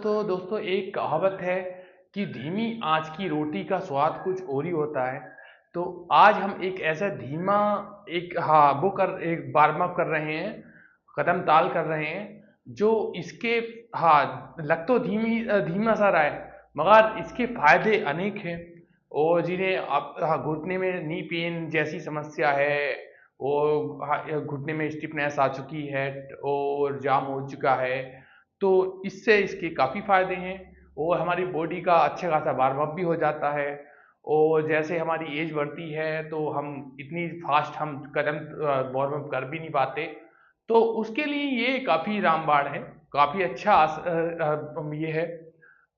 दोस्तों एक कहावत है कि धीमी आंच की रोटी का स्वाद कुछ और ही होता है। तो आज हम एक ऐसा धीमा एक वो कर एक वार्म अप कर रहे हैं, कदम ताल कर रहे हैं, जो इसके लग तो धीमा सा रहा है, मगर इसके फायदे अनेक हैं। और जिन्हें आप घुटने में नी पेन जैसी समस्या है, और घुटने में स्टिफनेस आ चुकी है और जाम हो चुका है, तो इससे इसके काफ़ी फ़ायदे हैं। और हमारी बॉडी का अच्छा खासा वार्म अप भी हो जाता है। और जैसे हमारी एज बढ़ती है तो हम इतनी फास्ट हम कदम वार्म अप कर भी नहीं पाते। तो उसके लिए ये काफ़ी रामबाण है, काफ़ी अच्छा ये है,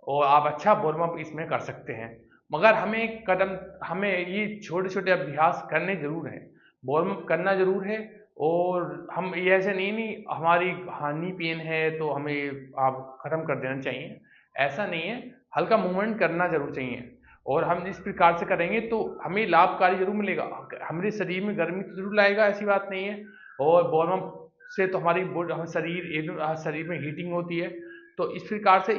और आप अच्छा वार्म अप इसमें कर सकते हैं। मगर हमें ये छोटे छोटे अभ्यास करने जरूर हैं, वार्म अप करना जरूर है। और हम ये ऐसे नहीं हमारी हानि पेन है तो हमें आप खत्म कर देना चाहिए, ऐसा नहीं है। हल्का मूवमेंट करना जरूर चाहिए, और हम इस प्रकार से करेंगे तो हमें लाभकारी जरूर मिलेगा। हमारे शरीर में गर्मी तो जरूर लाएगा, ऐसी बात नहीं है। और वार्म अप से तो शरीर में हीटिंग होती है। तो इस प्रकार से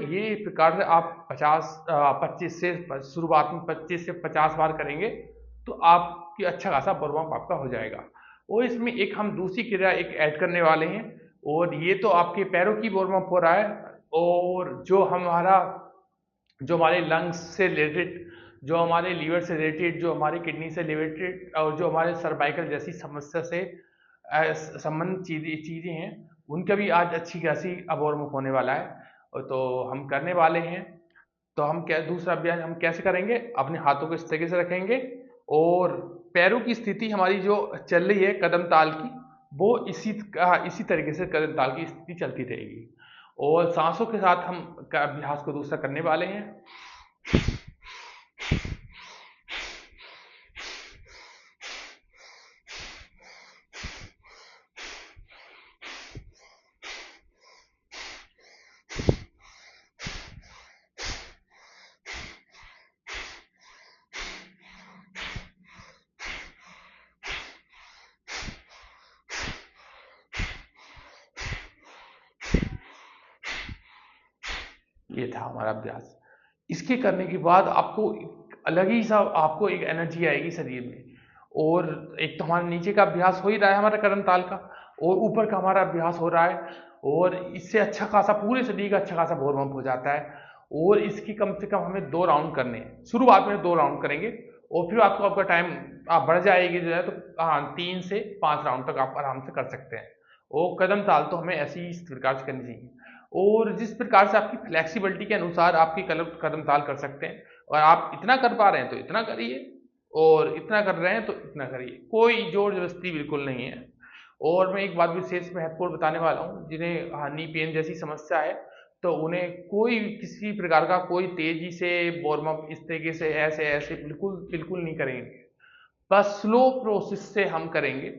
आप 25 से शुरुआत में 25 से 50 बार करेंगे तो आपकी अच्छा खासा वार्म अप आपका हो जाएगा। और इसमें एक हम दूसरी क्रिया एक ऐड करने वाले हैं, और ये तो आपके पैरों की वार्म अप हो रहा है। और जो हमारे लंग्स से रिलेटेड, जो हमारे लीवर से रिलेटेड, जो हमारे किडनी से रिलेटेड, और जो हमारे सर्वाइकल जैसी समस्या से संबंधित चीज़ें हैं, उनका भी आज अच्छी खासी अब वार्म अप होने वाला है। और तो हम करने वाले हैं। तो हम क्या दूसरा अभ्यास हम कैसे करेंगे, अपने हाथों को इस तरीके से रखेंगे, और पैरों की स्थिति हमारी जो चल रही है कदम ताल की, वो इसी तरीके से कदम ताल की स्थिति चलती रहेगी। और सांसों के साथ हम अभ्यास को दूसरा करने वाले हैं। ये था हमारा अभ्यास। इसके करने के बाद आपको एक अलग ही सा आपको एक एनर्जी आएगी शरीर में। और एक तो हमारा नीचे का अभ्यास हो ही रहा है हमारा कदम ताल का, और ऊपर का हमारा अभ्यास हो रहा है। और इससे अच्छा खासा पूरे शरीर का अच्छा खासा वार्म अप हो जाता है। और इसकी कम से कम हमें 2 राउंड करने हैं, शुरुआत में 2 राउंड करेंगे। और फिर आपका टाइम आप बढ़ जाएगी जो है, तो 3 से 5 राउंड तक आप आराम से कर सकते हैं। और कदम ताल तो हमें ऐसी ही इस प्रकार से करनी चाहिए। और जिस प्रकार से आपकी फ्लेक्सिबिलिटी के अनुसार आपकी कदम ताल कर सकते हैं। और आप इतना कर पा रहे हैं तो इतना करिए, और इतना कर रहे हैं तो इतना करिए, कोई जोर जबरदस्ती बिल्कुल नहीं है। और मैं एक बात विशेष महत्वपूर्ण बताने वाला हूँ, जिन्हें नी पेन जैसी समस्या है, तो उन्हें कोई किसी प्रकार का कोई तेजी से वार्म अप इस तरीके से ऐसे ऐसे बिल्कुल बिल्कुल नहीं करेंगे। बस स्लो प्रोसेस से हम करेंगे,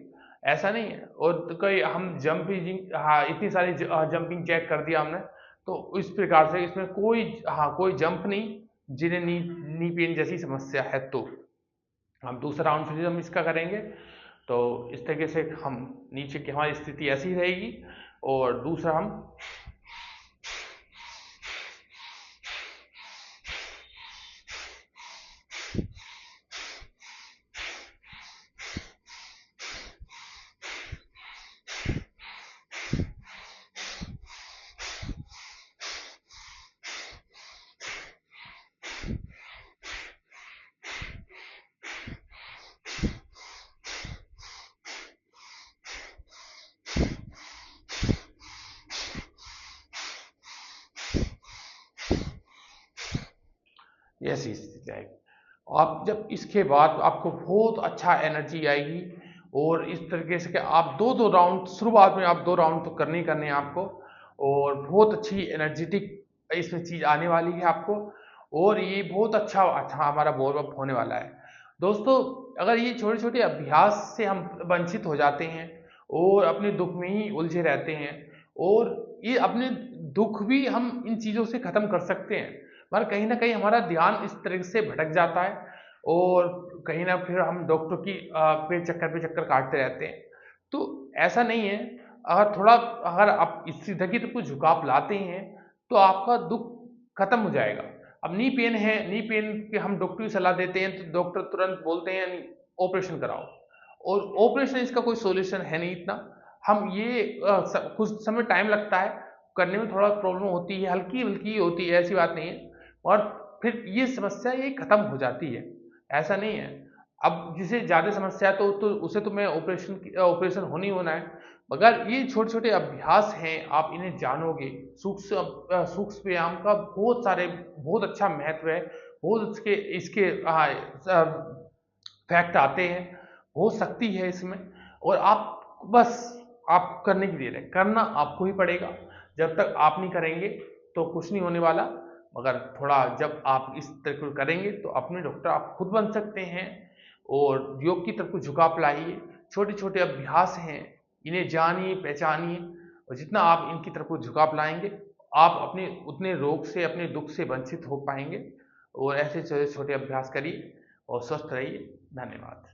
ऐसा नहीं है। और तो कई हम जंपिंग, इतनी सारी जंपिंग चेक कर दिया हमने, तो इस प्रकार से इसमें कोई जंप नहीं, जिन्हें नी पेन जैसी समस्या है। तो हम दूसरा राउंड फिर हम इसका करेंगे। तो इस तरीके से हम नीचे की हमारी स्थिति ऐसी ही रहेगी। और दूसरा हम ऐसी स्थिति आएगी। आप जब इसके बाद आपको बहुत अच्छा एनर्जी आएगी। और इस तरीके से कि आप दो दो राउंड, शुरुआत में आप 2 राउंड तो करने ही करने हैं आपको। और बहुत अच्छी एनर्जेटिक इसमें चीज़ आने वाली है आपको। और ये बहुत अच्छा अच्छा हमारा वार्म अप होने वाला है। दोस्तों, अगर ये छोटे छोटे अभ्यास से हम वंचित हो जाते हैं और अपने दुख में ही उलझे रहते हैं, और ये अपने दुख भी हम इन चीज़ों से ख़त्म कर सकते हैं, पर कहीं न कहीं हमारा ध्यान इस तरह से भटक जाता है। और कहीं न फिर हम डॉक्टर की पे चक्कर काटते रहते हैं। तो ऐसा नहीं है। अगर आप इस सीधा की तरफ को झुकाव लाते हैं, तो आपका दुख खत्म हो जाएगा। अब नी पेन है, नी पेन की हम डॉक्टर की सलाह देते हैं तो डॉक्टर तुरंत बोलते हैं ऑपरेशन कराओ, और ऑपरेशन इसका कोई सॉल्यूशन है नहीं इतना। हम ये कुछ समय टाइम लगता है करने में, थोड़ा प्रॉब्लम होती है, हल्की हल्की होती है, ऐसी बात नहीं है, और फिर ये समस्या ये खत्म हो जाती है, ऐसा नहीं है। अब जिसे ज़्यादा समस्या है तो उसे तो मैं ऑपरेशन होना ही होना है। मगर ये छोटे छोटे अभ्यास हैं, आप इन्हें जानोगे, सूक्ष्म व्यायाम का बहुत अच्छा महत्व है, बहुत इसके इसके फैक्ट आते हैं, बहुत शक्ति है इसमें, और आप बस आप करने की देर है, करना आपको ही पड़ेगा। जब तक आप नहीं करेंगे तो कुछ नहीं होने वाला, मगर थोड़ा जब आप इस तरह को करेंगे तो अपने डॉक्टर आप खुद बन सकते हैं। और योग की तरफ को झुकाव लाइए, छोटे छोटे अभ्यास हैं, इन्हें जानिए पहचानिए, और जितना आप इनकी तरफ को झुकाव लाएंगे, आप अपने उतने रोग से, अपने दुख से वंचित हो पाएंगे। और ऐसे छोटे छोटे अभ्यास करिए और स्वस्थ रहिए। धन्यवाद।